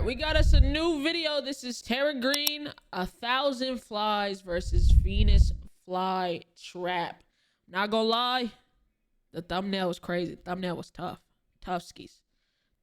we got us a new video. This is Tara Green, 1,000 flies versus Venus fly trap. Not gonna lie, the thumbnail was crazy. Thumbnail was tough. Tough skis.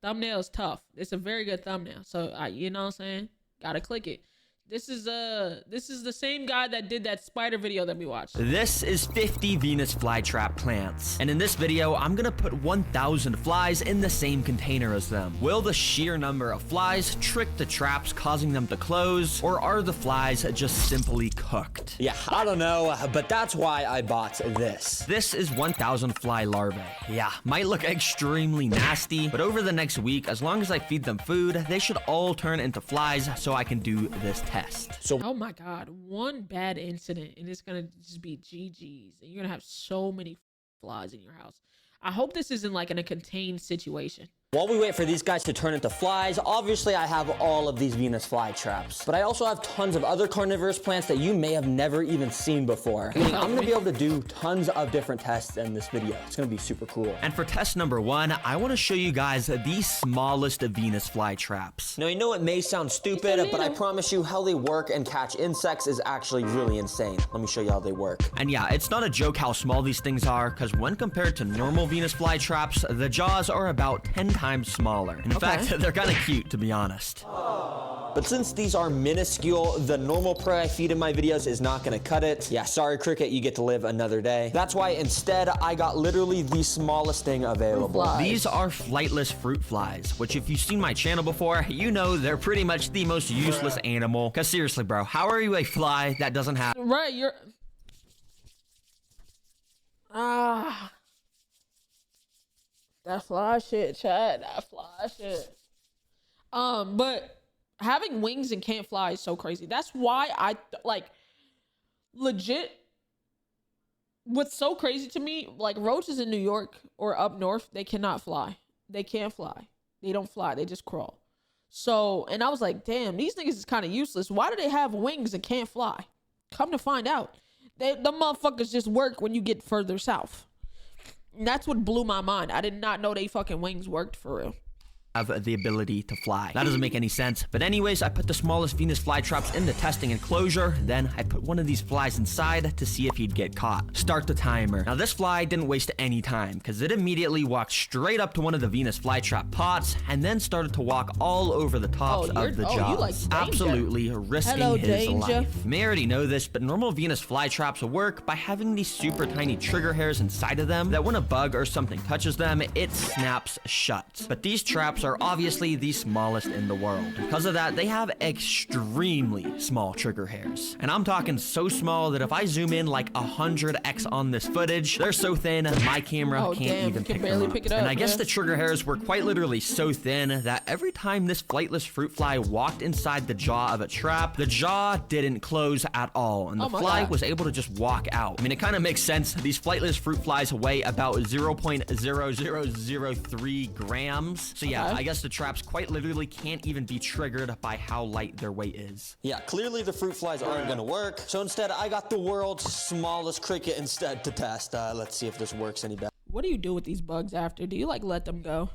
Thumbnail is tough. It's a very good thumbnail. So you know what I'm saying? Gotta click it. This is the same guy that did that spider video that we watched. This is 50 Venus flytrap plants. And in this video, I'm gonna put 1,000 flies in the same container as them. Will the sheer number of flies trick the traps, causing them to close? Or are the flies just simply cooked? Yeah, I don't know, but that's why I bought this. This is 1,000 fly larvae. Yeah, might look extremely nasty, but over the next week, as long as I feed them food, they should all turn into flies so I can do this test. So, oh my God, one bad incident and it's gonna just be GG's, and you're gonna have so many flies in your house. I hope this isn't like in a contained situation. while we wait for these guys to turn into flies, obviously I have all of these Venus flytraps, but I also have tons of other carnivorous plants that you may have never even seen before. Meaning I'm gonna be able to do tons of different tests in this video. It's gonna be super cool. And for test number 1, I want to show you guys the smallest Venus flytraps. Now, you know it may sound stupid, but I promise you how they work and catch insects is actually really insane. Let me show you how they work. And yeah, it's not a joke how small these things are, because when compared to normal Venus flytraps, the jaws are about 10 times smaller. In fact, they're kind of cute, to be honest. But since these are minuscule, the normal prey I feed in my videos is not gonna cut it. Yeah, sorry cricket, you get to live another day. That's why instead I got literally the smallest thing available. These are flightless fruit flies, which if you've seen my channel before, you know they're pretty much the most useless animal. Cause seriously, bro, how are you a fly that doesn't have— Right, you're... That fly shit, Chad. That fly shit. But having wings and can't fly is so crazy. That's why I like legit. What's so crazy to me, like roaches in New York or up north, they cannot fly. They can't fly. They don't fly. They just crawl. So, and I was like, damn, these niggas is kind of useless. Why do they have wings and can't fly? Come to find out, the motherfuckers just work when you get further south. And that's what blew my mind. I did not know they fucking wings worked for real. Have the ability to fly. That doesn't make any sense. But anyways, I put the smallest Venus flytraps in the testing enclosure. Then I put one of these flies inside to see if he'd get caught. Start the timer. Now this fly didn't waste any time because it immediately walked straight up to one of the Venus flytrap pots and then started to walk all over the tops of the jaws. You like absolutely risking his life. You may already know this, but normal Venus flytraps work by having these super tiny trigger hairs inside of them that when a bug or something touches them, it snaps shut. But these traps are obviously the smallest in the world. Because of that, they have extremely small trigger hairs. And I'm talking so small that if I zoom in like 100x on this footage, they're so thin, my camera can't even pick them up. And I guess the trigger hairs were quite literally so thin that every time this flightless fruit fly walked inside the jaw of a trap, the jaw didn't close at all, and the fly was able to just walk out. I mean, it kind of makes sense. These flightless fruit flies weigh about 0.0003 grams. So yeah, I guess the traps quite literally can't even be triggered by how light their weight is. Yeah, clearly the fruit flies aren't gonna work. So instead, I got the world's smallest cricket instead to test. Let's see if this works any better. What do you do with these bugs after? Do you like let them go?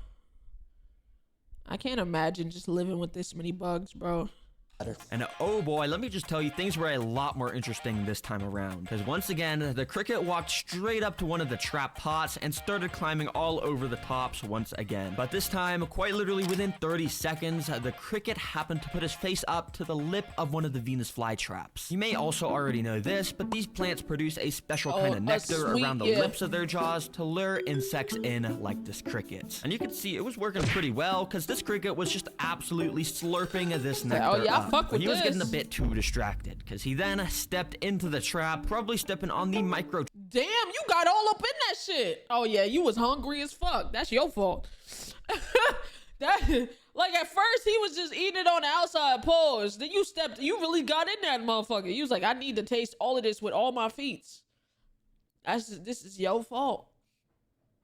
I can't imagine just living with this many bugs, bro. And oh boy, let me just tell you, things were a lot more interesting this time around. Because once again, the cricket walked straight up to one of the trap pots and started climbing all over the tops once again. But this time, quite literally within 30 seconds, the cricket happened to put his face up to the lip of one of the Venus flytraps. You may also already know this, but these plants produce a special kind of nectar around the lips of their jaws to lure insects in like this cricket. And you can see it was working pretty well because this cricket was just absolutely slurping this nectar up. But he was getting a bit too distracted because he then stepped into the trap, probably stepping on the micro. Damn, you got all up in that shit. Oh yeah, you was hungry as fuck. That's your fault. Like at first he was just eating it on the outside pause. Then you really got in that motherfucker. You was like, I need to taste all of this with all my feet. This is your fault.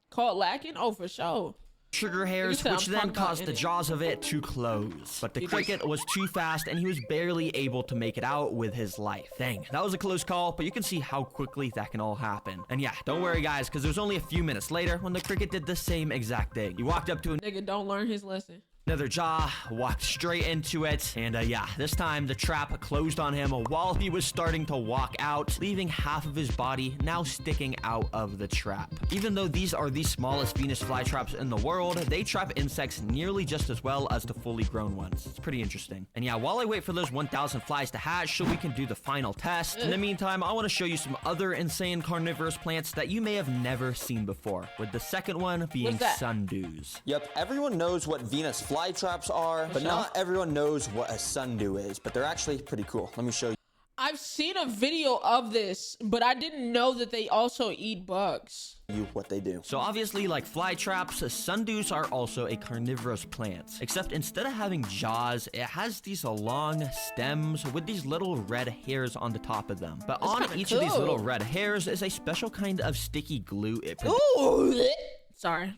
Caught lacking? Oh, for sure. Trigger hairs, which then caused the jaws of it to close. But the cricket was too fast and he was barely able to make it out with his life. Dang, that was a close call, but you can see how quickly that can all happen. And yeah, don't worry guys, because it was only a few minutes later when the cricket did the same exact thing. He walked up to a nigga, don't learn his lesson. Another jaw, walked straight into it, and yeah, this time the trap closed on him while he was starting to walk out, leaving half of his body now sticking out of the trap. Even though these are the smallest Venus flytraps in the world, they trap insects nearly just as well as the fully grown ones. It's pretty interesting. And yeah, while I wait for those 1,000 flies to hatch so we can do the final test, in the meantime, I want to show you some other insane carnivorous plants that you may have never seen before, with the second one being sundews. Yep, everyone knows what Venus flytraps are, but not everyone knows what a sundew is, but they're actually pretty cool. Let me show you. I've seen a video of this, but I didn't know that they also eat bugs. What they do. So obviously, like fly traps, sundews are also a carnivorous plant, except instead of having jaws, it has these long stems with these little red hairs on the top of them. But on each of these little red hairs is a special kind of sticky glue it produces. Ooh! Sorry,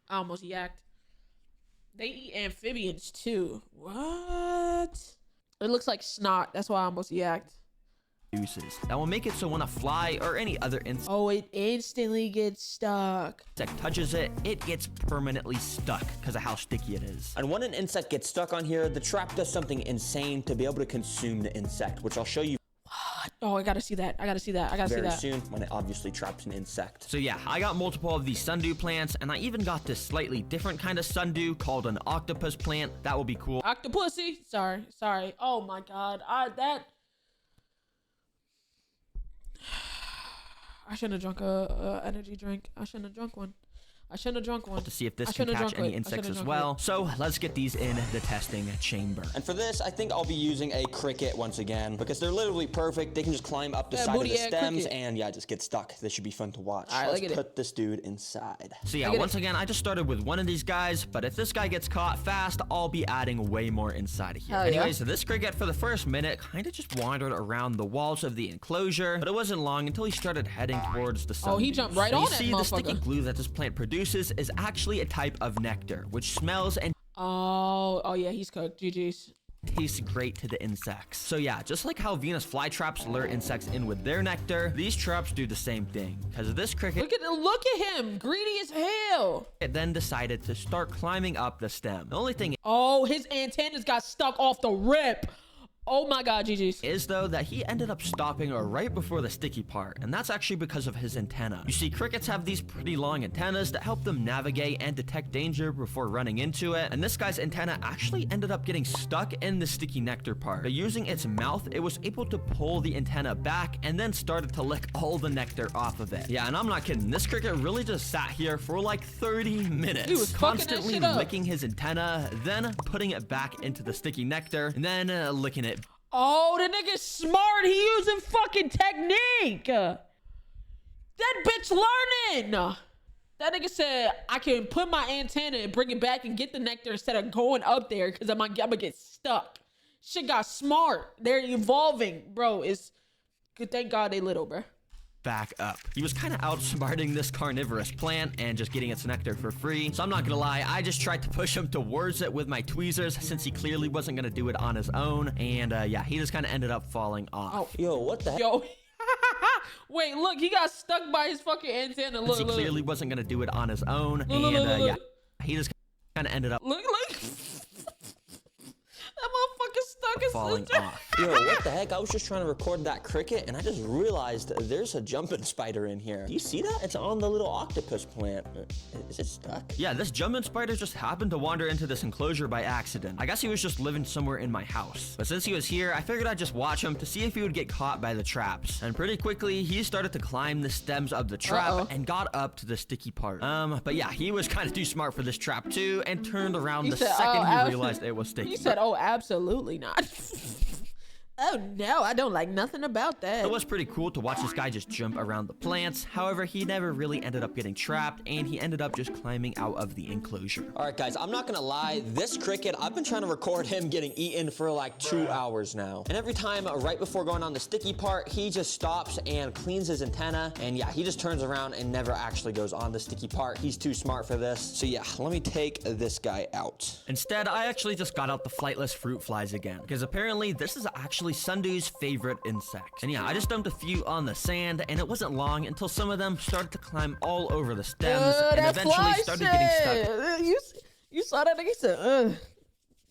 I almost yacked. They eat amphibians too. What? It looks like snot. That's why I almost yacked. That will make it so when a fly or any other insect it instantly gets stuck. touches it, it gets permanently stuck because of how sticky it is. And when an insect gets stuck on here, the trap does something insane to be able to consume the insect, which I'll show you. What? Oh, I gotta see that. I gotta see that. I gotta see that. Very soon, when it obviously traps an insect. So yeah, I got multiple of these sundew plants, and I even got this slightly different kind of sundew called an octopus plant. That will be cool. Octopussy. Sorry. Oh my God. I shouldn't have drunk a energy drink. I shouldn't have drunk one. To see if this can catch any insects as well. So let's get these in the testing chamber. And for this, I think I'll be using a cricket once again, because they're literally perfect. They can just climb up the side of the stems and yeah, just get stuck. This should be fun to watch. All right, let's put this dude inside. So yeah, once again, I just started with one of these guys, but if this guy gets caught fast, I'll be adding way more inside of here. Anyways, so this cricket for the first minute kind of just wandered around the walls of the enclosure, but it wasn't long until he started heading towards the sun. Oh, he jumped right on it, motherfucker. You see, the sticky glue that this plant produces is actually a type of nectar, which smells and oh yeah, he's cooked. GG's. Tastes great to the insects. So yeah, just like how Venus flytraps lure insects in with their nectar, these traps do the same thing. Because of this cricket, look at him, greedy as hell. It then decided to start climbing up the stem. The only thing his antennas got stuck off the rip. Oh my God, GG's. Is though that he ended up stopping right before the sticky part, and that's actually because of his antenna. You see, crickets have these pretty long antennas that help them navigate and detect danger before running into it, and this guy's antenna actually ended up getting stuck in the sticky nectar part. But using its mouth, it was able to pull the antenna back and then started to lick all the nectar off of it. Yeah, and I'm not kidding, this cricket really just sat here for like 30 minutes. He was constantly licking his antenna, then putting it back into the sticky nectar, and then licking it. Oh, the nigga's smart. He using fucking technique. That bitch learning. That nigga said, I can put my antenna and bring it back and get the nectar instead of going up there because I'm gonna get stuck. Shit got smart. They're evolving, bro. It's good. Thank God they little, bro. Back up. He was kind of outsmarting this carnivorous plant and just getting its nectar for free. So I'm not gonna lie, I just tried to push him towards it with my tweezers since he clearly wasn't gonna do it on his own. And yeah, he just kind of ended up falling off. Oh, yo, what the heck? Yo. Wait, look, he got stuck by his fucking antenna. Look, he clearly wasn't gonna do it on his own. Yeah, he just kind of ended up. Look. That motherfucker stuck his falling off. Yo, what the heck? I was just trying to record that cricket, and I just realized there's a jumping spider in here. Do you see that? It's on the little octopus plant. Is it stuck? Yeah, this jumping spider just happened to wander into this enclosure by accident. I guess he was just living somewhere in my house. But since he was here, I figured I'd just watch him to see if he would get caught by the traps. And pretty quickly, he started to climb the stems of the trap and got up to the sticky part. But yeah, he was kind of too smart for this trap too, and turned around the second he realized it was sticky. He said, oh, absolutely not. Oh no, I don't like nothing about that. It was pretty cool to watch this guy just jump around the plants. However, he never really ended up getting trapped, and he ended up just climbing out of the enclosure. All right, guys, I'm not gonna lie. This cricket, I've been trying to record him getting eaten for like 2 hours now. And every time right before going on the sticky part, he just stops and cleans his antenna. And yeah, he just turns around and never actually goes on the sticky part. He's too smart for this. So yeah, let me take this guy out. Instead, I actually just got out the flightless fruit flies again, because apparently this is actually sundew's favorite insect. And yeah, I just dumped a few on the sand, and it wasn't long until some of them started to climb all over the stems and eventually started getting stuck. You saw that nigga said,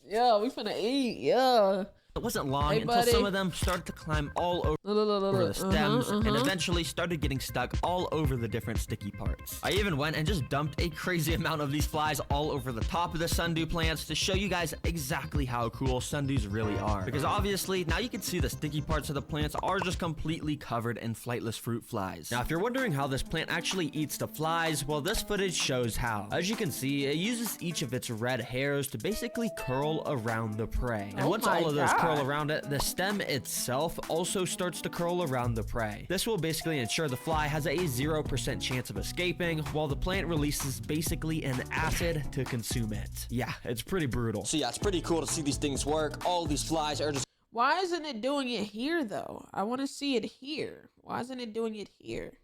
yeah, we finna eat, yeah. It wasn't long until buddy. some of them started to climb all over the stems and eventually started getting stuck all over the different sticky parts. I even went and just dumped a crazy amount of these flies all over the top of the sundew plants to show you guys exactly how cool sundews really are. Because obviously, now you can see the sticky parts of the plants are just completely covered in flightless fruit flies. Now, if you're wondering how this plant actually eats the flies, well, this footage shows how. As you can see, it uses each of its red hairs to basically curl around the prey. And once all of those curl around it, the stem itself also starts to curl around the prey. This will basically ensure the fly has a 0% chance of escaping, while the plant releases basically an acid to consume it. Yeah, it's pretty brutal. So yeah, it's pretty cool to see these things work. All these flies are just Why isn't it doing it here though? I want to see it here. Why isn't it doing it here?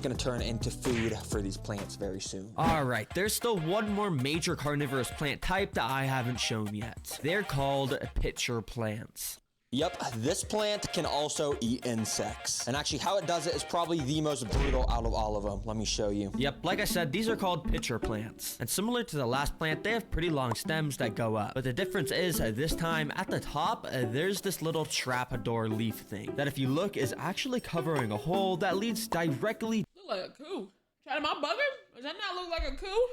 gonna turn into food for these plants very soon. Alright, there's still one more major carnivorous plant type that I haven't shown yet. They're called pitcher plants. Yep, this plant can also eat insects. And actually how it does it is probably the most brutal out of all of them. Let me show you. Yep, like I said, these are called pitcher plants. And similar to the last plant, they have pretty long stems that go up. But the difference is, this time, at the top, there's this little trapdoor leaf thing that if you look is actually covering a hole that leads directly Look like a coup. Try my bugger? Does that not look like a coup?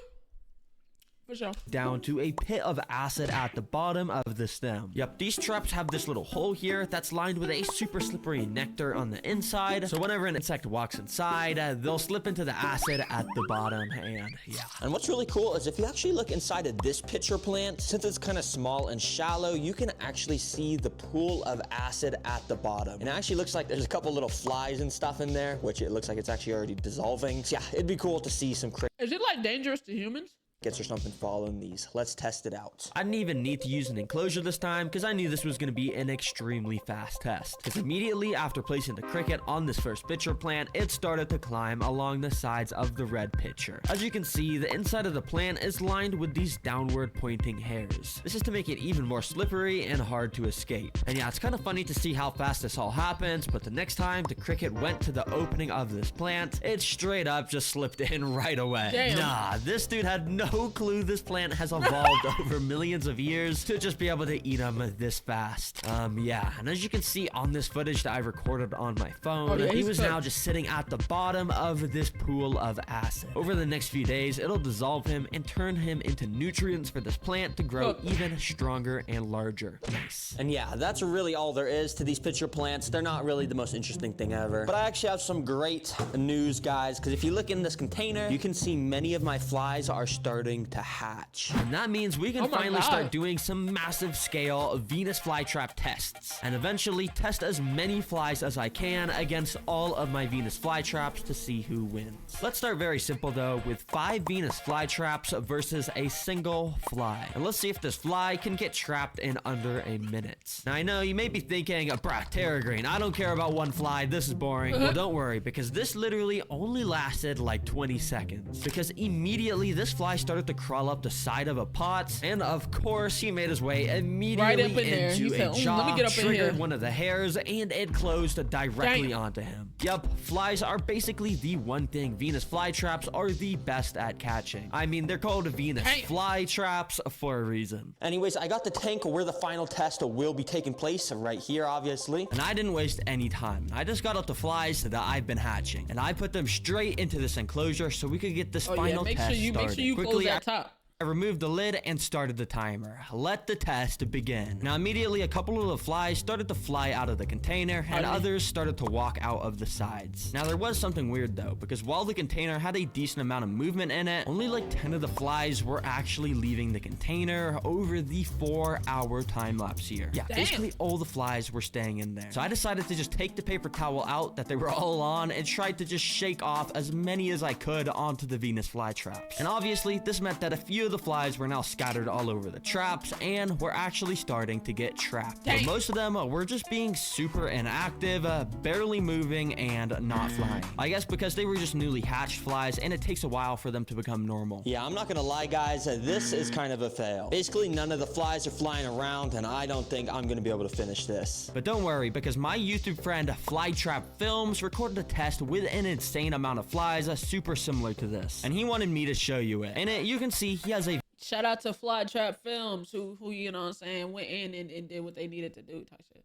For sure. down to a pit of acid at the bottom of the stem. Yep, these traps have this little hole here that's lined with a super slippery nectar on the inside. So whenever an insect walks inside, they'll slip into the acid at the bottom, and yeah. And what's really cool is if you actually look inside of this pitcher plant, since it's kind of small and shallow, you can actually see the pool of acid at the bottom. And it actually looks like there's a couple little flies and stuff in there, which it looks like it's actually already dissolving. So yeah, it'd be cool to see some Is it like dangerous to humans? crickets or something following these. Let's test it out. I didn't even need to use an enclosure this time because I knew this was going to be an extremely fast test. Because immediately after placing the cricket on this first pitcher plant, it started to climb along the sides of the red pitcher. As you can see, the inside of the plant is lined with these downward pointing hairs. This is to make it even more slippery and hard to escape. And yeah, it's kind of funny to see how fast this all happens, but the next time the cricket went to the opening of this plant, it straight up just slipped in right away. Damn. Nah, this dude had no clue this plant has evolved over millions of years to just be able to eat them this fast. Yeah, and as you can see on this footage that I recorded on my phone, he was now just sitting at the bottom of this pool of acid. Over the next few days, it'll dissolve him and turn him into nutrients for this plant to grow even stronger and larger. Nice. And yeah, that's really all there is to these pitcher plants. They're not really the most interesting thing ever. But I actually have some great news, guys, because if you look in this container, you can see many of my flies are starting to hatch. And that means we can finally start doing some massive scale Venus flytrap tests and eventually test as many flies as I can against all of my Venus flytraps to see who wins. Let's start very simple though with 5 Venus flytraps versus a single fly. And let's see if this fly can get trapped in under a minute. Now I know you may be thinking, bruh, Terra Green, I don't care about one fly, this is boring. Well, don't worry, because this literally only lasted like 20 seconds. Because immediately this fly started to crawl up the side of a pot, and of course he made his way immediately into a jaw, triggered one of the hairs, and it closed directly onto him. Yup, flies are basically the one thing Venus flytraps are the best at catching. I mean, they're called Venus flytraps for a reason. Anyways, I got the tank where the final test will be taking place, right here, obviously. And I didn't waste any time. I just got out the flies that I've been hatching, and I put them straight into this enclosure so we could get this final test started. Make sure you close that top. I removed the lid and started the timer. Let the test begin. Now immediately a couple of the flies started to fly out of the container and others started to walk out of the sides. Now there was something weird though, because while the container had a decent amount of movement in it, only like 10 of the flies were actually leaving the container over the 4-hour time lapse here. Yeah, basically all the flies were staying in there. So I decided to just take the paper towel out that they were all on and tried to just shake off as many as I could onto the Venus flytraps. And obviously this meant that a few of the flies were now scattered all over the traps and were actually starting to get trapped. But most of them were just being super inactive, barely moving and not flying. I guess because they were just newly hatched flies and it takes a while for them to become normal. Yeah, I'm not gonna lie guys, this is kind of a fail. Basically none of the flies are flying around and I don't think I'm gonna be able to finish this. But don't worry, because my YouTube friend Flytrap Films recorded a test with an insane amount of flies super similar to this. And he wanted me to show you it. In it, you can see he has a Shout out to Flytrap Films who you know what I'm saying, went in and did what they needed to do type shit.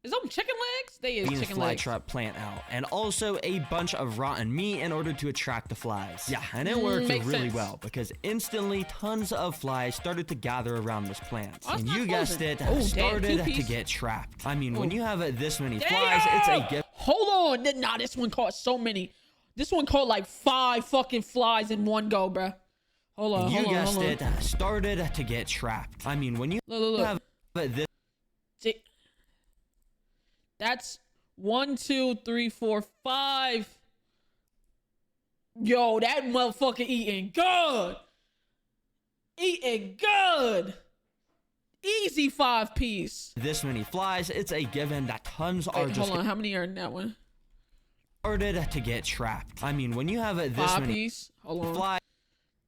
Is them chicken legs? They is Venus chicken legs. flytrap plant out, and also a bunch of rotten meat in order to attract the flies. Yeah, and it worked Makes really sense. well because instantly tons of flies started to gather around this plant. Oh, it's And not you guessed frozen. it, Oh, damn, started to two-piece. get trapped. I mean, when Oh. you have this many flies, it's a gift. Hold on. Nah, this one caught so many. This one caught like 5 fucking flies in one go, bruh. Hold on, You hold on, guessed hold on. it, started to get trapped. I mean, when you Look. have this See, that's 1, 2, 3, 4, 5. Yo, that motherfucker eating good. Eating good. Easy 5-piece. this many flies, it's a given that tons are Wait, just hold on, how many are in that one? started to get trapped. I mean, when you have this 5 many piece. Hold on. flies,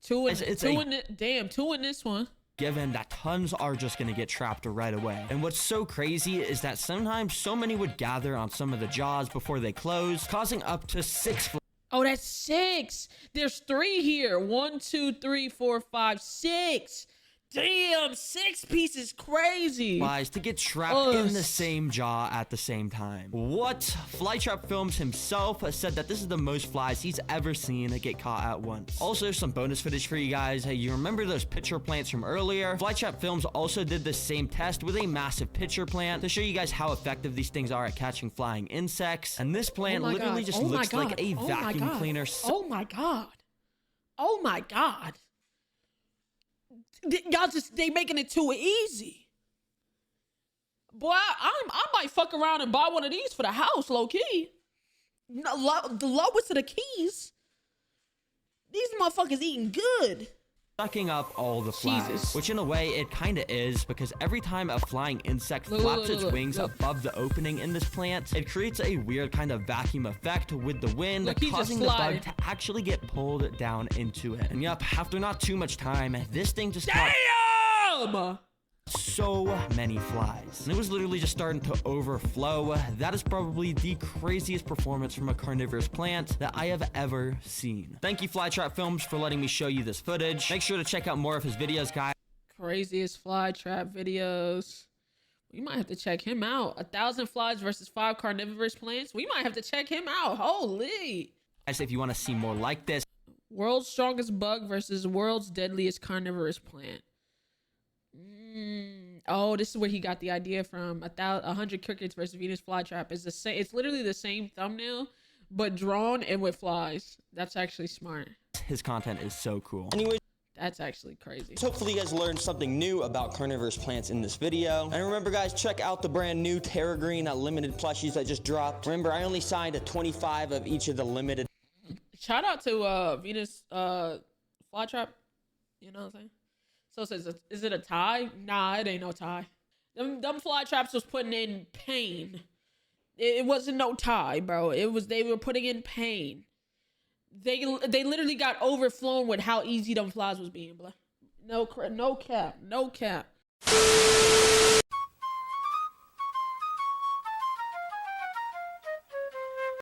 2 in, it's 2 a- in it. Damn, 2 in this one. given that tons are just gonna get trapped right away. And what's so crazy is that sometimes so many would gather on some of the jaws before they close, causing up to 6 Oh, that's 6. There's 3 here. 1, 2, 3, 4, 5, 6. Damn, 6 pieces crazy. flies to get trapped in the same jaw at the same time. What? Flytrap Films himself said that this is the most flies he's ever seen get caught at once. Also, some bonus footage for you guys. Hey, you remember those pitcher plants from earlier? Flytrap Films also did the same test with a massive pitcher plant to show you guys how effective these things are at catching flying insects. And this plant literally just looks like a vacuum cleaner. Oh my god. Oh my god. Y'all just, they making it too easy. Boy, I might fuck around and buy one of these for the house, low key. The lowest of the keys. These motherfuckers eating good. Sucking up all the flies, Jesus. which in a way it kind of is, because every time a flying insect flaps its wings above the opening in this plant, it creates a weird kind of vacuum effect with the wind, Look, he just causing the bug sliding. to actually get pulled down into it. And yep, after not too much time, this thing just caught Damn! so many flies. And it was literally just starting to overflow. That is probably the craziest performance from a carnivorous plant that I have ever seen. Thank you, Flytrap Films, for letting me show you this footage. Make sure to check out more of his videos, guys. Craziest fly trap videos. We might have to check him out. 1,000 flies versus 5 carnivorous plants. We might have to check him out. Holy. If you want to see more like this, World's strongest bug versus world's deadliest carnivorous plant. Oh, this is where he got the idea from. 100 crickets versus Venus flytrap is the same. It's literally the same thumbnail, but drawn and with flies. That's actually smart. his content is so cool. Anyways, That's actually crazy. hopefully you guys learned something new about carnivorous plants in this video. And remember guys, check out the brand new Terra Green limited plushies that just dropped. Remember, I only signed a 25 of each of the limited. Shout out to Venus flytrap. You know what I'm saying? So it says, is it a tie? Nah, it ain't no tie. Them fly traps was putting in pain. It wasn't no tie, bro. They were putting in pain. They literally got overflown with how easy them flies was being, bro. No cap.